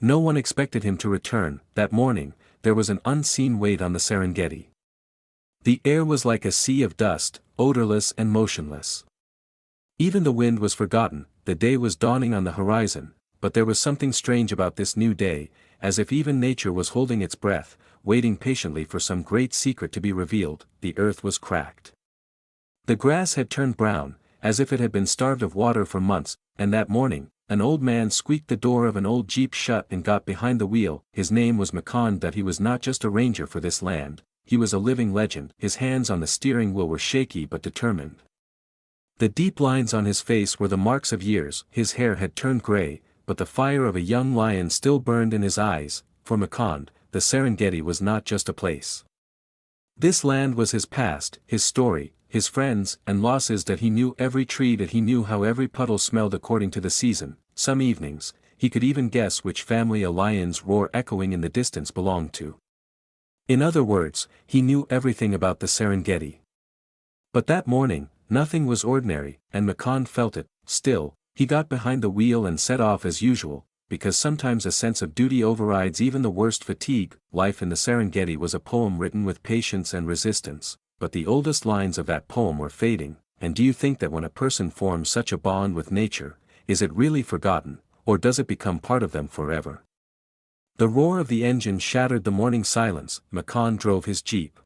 No one expected him to return. That morning, there was an unseen weight on the Serengeti. The air was like a sea of dust, odorless and motionless. Even the wind was forgotten. The day was dawning on the horizon, but there was something strange about this new day, as if even nature was holding its breath, waiting patiently for some great secret to be revealed. The earth was cracked. The grass had turned brown, as if it had been starved of water for months, and that morning, an old man squeaked the door of an old jeep shut and got behind the wheel. His name was Makonde. That he was not just a ranger for this land, he was a living legend. His hands on the steering wheel were shaky but determined. The deep lines on his face were the marks of years. His hair had turned gray, but the fire of a young lion still burned in his eyes. For Makonde, the Serengeti was not just a place. This land was his past, his story, his friends and losses. That he knew every tree, that he knew how every puddle smelled according to the season. Some evenings, he could even guess which family a lion's roar echoing in the distance belonged to. In other words, he knew everything about the Serengeti. But that morning, nothing was ordinary, and Makonde felt it. Still, he got behind the wheel and set off as usual, because sometimes a sense of duty overrides even the worst fatigue. Life in the Serengeti was a poem written with patience and resistance, but the oldest lines of that poem were fading. And do you think that when a person forms such a bond with nature, is it really forgotten, or does it become part of them forever? The roar of the engine shattered the morning silence. Makonde drove his jeep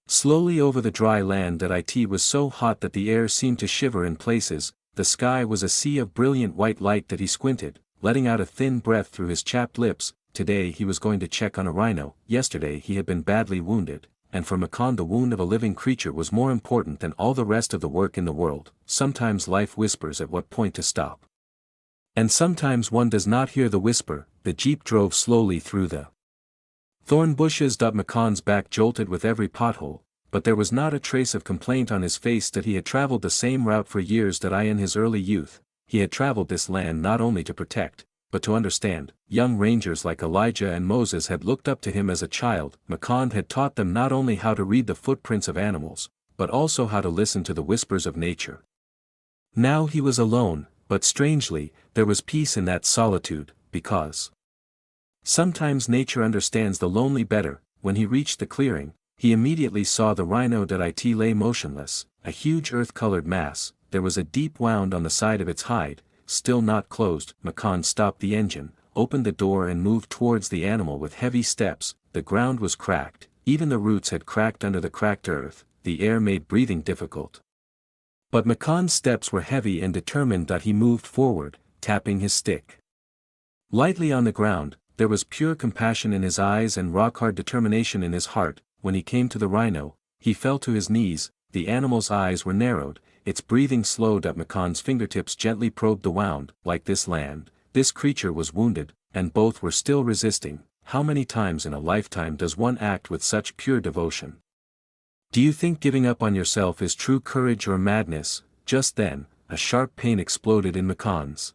slowly over the dry land. That it was so hot that the air seemed to shiver in places. The sky was a sea of brilliant white light. That he squinted, letting out a thin breath through his chapped lips. Today he was going to check on a rhino. Yesterday he had been badly wounded, and for Makonde the wound of a living creature was more important than all the rest of the work in the world. Sometimes life whispers at what point to stop. And sometimes one does not hear the whisper. The jeep drove slowly through the thorn bushes. Makonde's back jolted with every pothole, but there was not a trace of complaint on his face. That he had traveled the same route for years. That in his early youth, he had traveled this land not only to protect, but to understand. Young rangers like Elijah and Moses had looked up to him as a child. Makonde had taught them not only how to read the footprints of animals, but also how to listen to the whispers of nature. Now he was alone, but strangely, there was peace in that solitude, because sometimes nature understands the lonely better. When he reached the clearing, he immediately saw the rhino. That it lay motionless, a huge earth-colored mass. There was a deep wound on the side of its hide, still not closed. Makonde stopped the engine, opened the door and moved towards the animal with heavy steps. The ground was cracked, even the roots had cracked under the cracked earth. The air made breathing difficult. But Makonde's steps were heavy and determined. He moved forward, tapping his stick lightly on the ground. There was pure compassion in his eyes and rock-hard determination in his heart. When he came to the rhino, he fell to his knees. The animal's eyes were narrowed, its breathing slowed. Makonde's fingertips gently probed the wound. Like this land, this creature was wounded, and both were still resisting. How many times in a lifetime does one act with such pure devotion? Do you think giving up on yourself is true courage or madness? Just then, a sharp pain exploded in Makonde's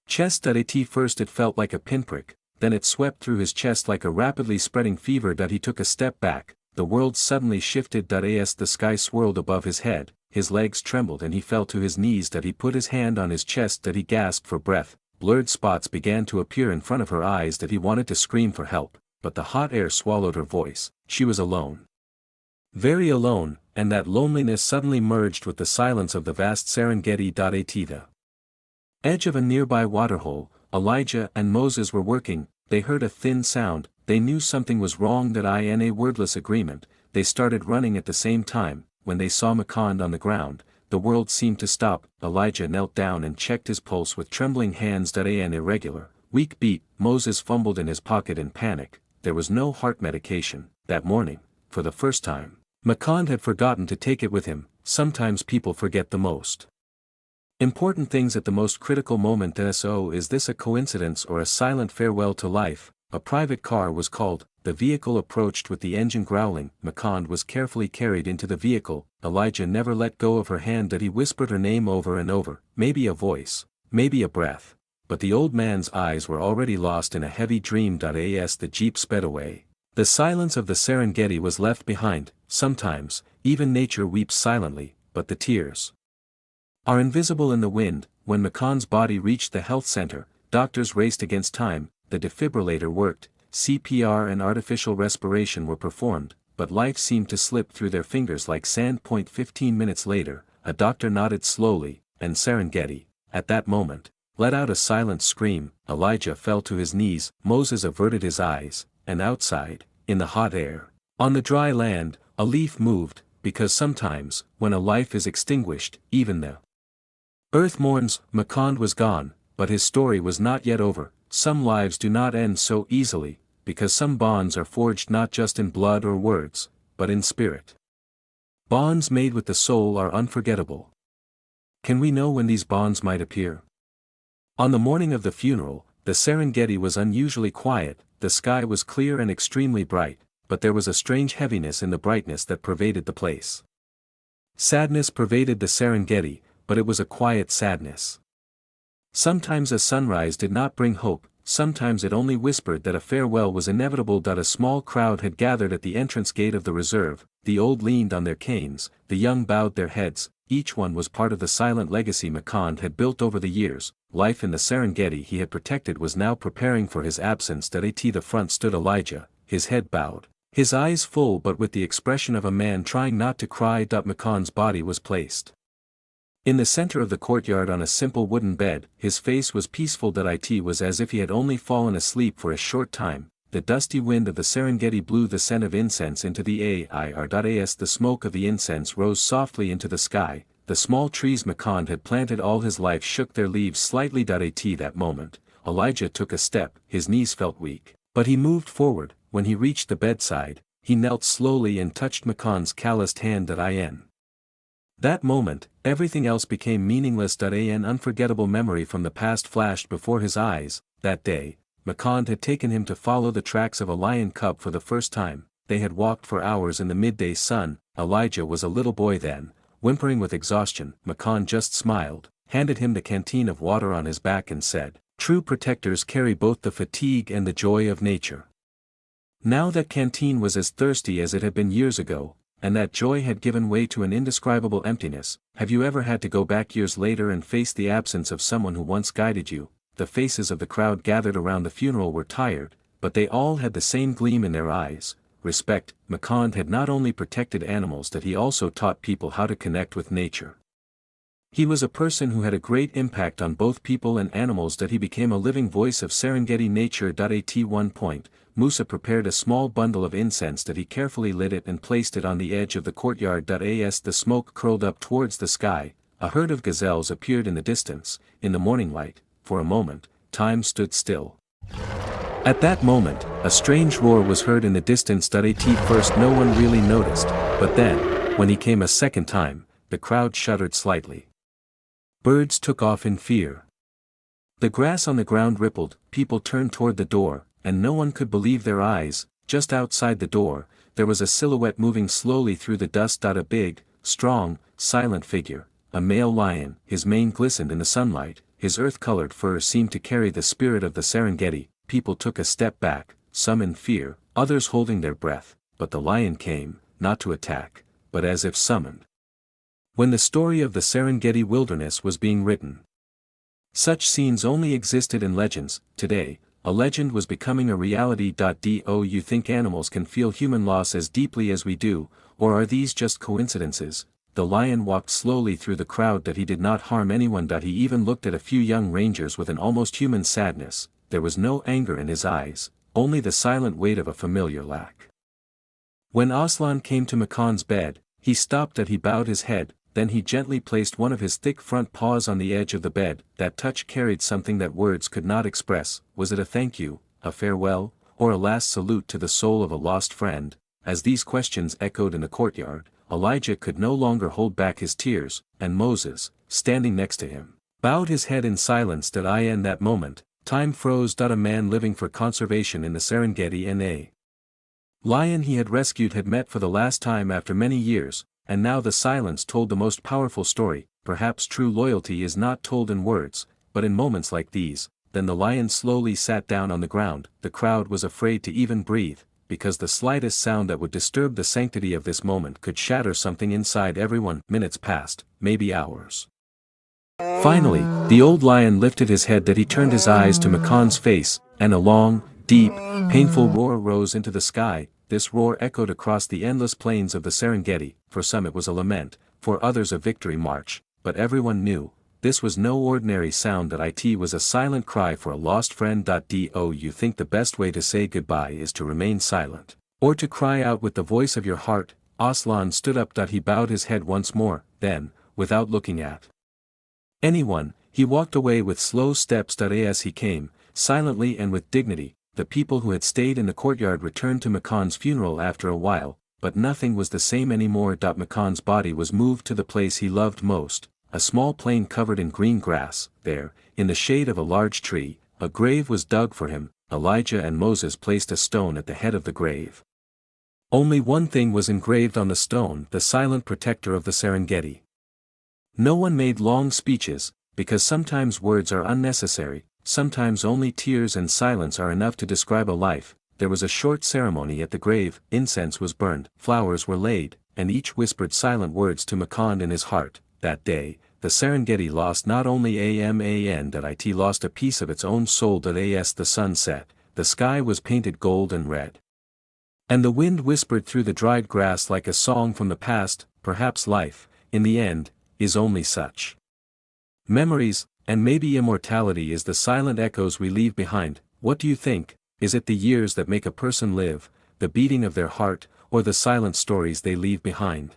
chest. First it felt like a pinprick, then it swept through his chest like a rapidly spreading fever. He took a step back. The world suddenly shifted. The sky swirled above his head, his legs trembled and he fell to his knees. He put his hand on his chest. He gasped for breath. Blurred spots began to appear in front of her eyes. He wanted to scream for help, but the hot air swallowed her voice. She was alone. Very alone, and that loneliness suddenly merged with the silence of the vast Serengeti. The edge of a nearby waterhole, Elijah and Moses were working. They heard a thin sound. They knew something was wrong. In a wordless agreement, they started running at the same time. When they saw Makonde on the ground, the world seemed to stop. Elijah knelt down and checked his pulse with trembling hands. An irregular, weak beat. Moses fumbled in his pocket in panic. There was no heart medication. That morning, for the first time, Makonde had forgotten to take it with him. Sometimes people forget the most important things at the most critical moment. So is this a coincidence or a silent farewell to life? A private car was called. The vehicle approached with the engine growling. Makonde was carefully carried into the vehicle. Elijah never let go of her hand. He whispered her name over and over. Maybe a voice, maybe a breath. But the old man's eyes were already lost in a heavy dream. As the jeep sped away, the silence of the Serengeti was left behind. Sometimes, even nature weeps silently, but the tears are invisible in the wind. When Makonde's body reached the health center, doctors raced against time. the defibrillator worked, CPR and artificial respiration were performed, but life seemed to slip through their fingers like sand. 15 minutes later, a doctor nodded slowly, and Serengeti, at that moment, let out a silent scream. Elijah fell to his knees, Moses averted his eyes, and outside, in the hot air, on the dry land, a leaf moved, because sometimes, when a life is extinguished, even the earth mourns. Makonde was gone, but his story was not yet over. Some lives do not end so easily, because some bonds are forged not just in blood or words, but in spirit. Bonds made with the soul are unforgettable. Can we know when these bonds might appear? On the morning of the funeral, the Serengeti was unusually quiet. The sky was clear and extremely bright, but there was a strange heaviness in the brightness that pervaded the place. Sadness pervaded the Serengeti, but it was a quiet sadness. Sometimes a sunrise did not bring hope, sometimes it only whispered that a farewell was inevitable. A small crowd had gathered at the entrance gate of the reserve. The old leaned on their canes, the young bowed their heads. Each one was part of the silent legacy Makonde had built over the years. Life in the Serengeti he had protected was now preparing for his absence. At the front stood Elijah, his head bowed, his eyes full but with the expression of a man trying not to cry. Makonde's body was placed in the center of the courtyard on a simple wooden bed. His face was peaceful. It was as if he had only fallen asleep for a short time. The dusty wind of the Serengeti blew the scent of incense into the air. The smoke of the incense rose softly into the sky. The small trees Makonde had planted all his life shook their leaves slightly. At that moment, Elijah took a step. His knees felt weak, but he moved forward. When he reached the bedside, he knelt slowly and touched Makonde's calloused hand. In that moment, everything else became meaningless. An unforgettable memory from the past flashed before his eyes. That day, Makonde had taken him to follow the tracks of a lion cub for the first time. They had walked for hours in the midday sun. Elijah was a little boy then, whimpering with exhaustion. Makonde just smiled, handed him the canteen of water on his back and said, "True protectors carry both the fatigue and the joy of nature." Now that canteen was as thirsty as it had been years ago, and that joy had given way to an indescribable emptiness. Have you ever had to go back years later and face the absence of someone who once guided you? The faces of the crowd gathered around the funeral were tired, but they all had the same gleam in their eyes: respect. Makonde had not only protected animals, that he also taught people how to connect with nature. He was a person who had a great impact on both people and animals. That he became a living voice of Serengeti nature. At one point, Musa prepared a small bundle of incense. That he carefully lit it and placed it on the edge of the courtyard. As the smoke curled up towards the sky, a herd of gazelles appeared in the distance. In the morning light, for a moment, time stood still. At that moment, a strange roar was heard in the distance. At first no one really noticed, but then, when he came a second time, the crowd shuddered slightly. Birds took off in fear. The grass on the ground rippled. People turned toward the door, and no one could believe their eyes. Just outside the door, there was a silhouette moving slowly through the dust. A big, strong, silent figure, a male lion. His mane glistened in the sunlight, his earth-colored fur seemed to carry the spirit of the Serengeti. People took a step back, some in fear, others holding their breath, but the lion came, not to attack, but as if summoned. When the story of the Serengeti wilderness was being written, such scenes only existed in legends. Today, a legend was becoming a reality. Do you think animals can feel human loss as deeply as we do, or are these just coincidences? The lion walked slowly through the crowd. He did not harm anyone. He even looked at a few young rangers with an almost human sadness. There was no anger in his eyes, only the silent weight of a familiar lack. When Aslan came to Makonde's bed, he stopped. He bowed his head, then he gently placed one of his thick front paws on the edge of the bed. That touch carried something that words could not express. Was it a thank you, a farewell, or a last salute to the soul of a lost friend? As these questions echoed in the courtyard, Elijah could no longer hold back his tears, and Moses, standing next to him, bowed his head in silence. In that moment, time froze. A man living for conservation in the Serengeti and a lion he had rescued had met for the last time after many years, and now the silence told the most powerful story. Perhaps true loyalty is not told in words, but in moments like these. Then the lion slowly sat down on the ground. The crowd was afraid to even breathe, because the slightest sound that would disturb the sanctity of this moment could shatter something inside everyone. Minutes passed, maybe hours. Finally, the old lion lifted his head. He turned his eyes to Makonde's face. And a long, deep, painful roar rose into the sky. This roar echoed across the endless plains of the Serengeti. For some it was a lament, for others a victory march, but everyone knew, this was no ordinary sound. That it was a silent cry for a lost friend. Do you think the best way to say goodbye is to remain silent, or to cry out with the voice of your heart? Aslan stood up. He bowed his head once more, then, without looking at anyone, he walked away with slow steps. As he came, silently and with dignity, the people who had stayed in the courtyard returned to Makonde's funeral after a while, but nothing was the same anymore. Makonde's body was moved to the place he loved most, a small plain covered in green grass. There, in the shade of a large tree, a grave was dug for him. Elijah and Moses placed a stone at the head of the grave. Only one thing was engraved on the stone: the silent protector of the Serengeti. No one made long speeches, because sometimes words are unnecessary, sometimes only tears and silence are enough to describe a life. There was a short ceremony at the grave, incense was burned, flowers were laid, and each whispered silent words to Makonde in his heart. That day, the Serengeti lost not only it lost a piece of its own soul. As the sun set, the sky was painted gold and red. And the wind whispered through the dried grass like a song from the past. Perhaps life, in the end, is only such memories, and maybe immortality is the silent echoes we leave behind. What do you think? Is it the years that make a person live, the beating of their heart, or the silent stories they leave behind?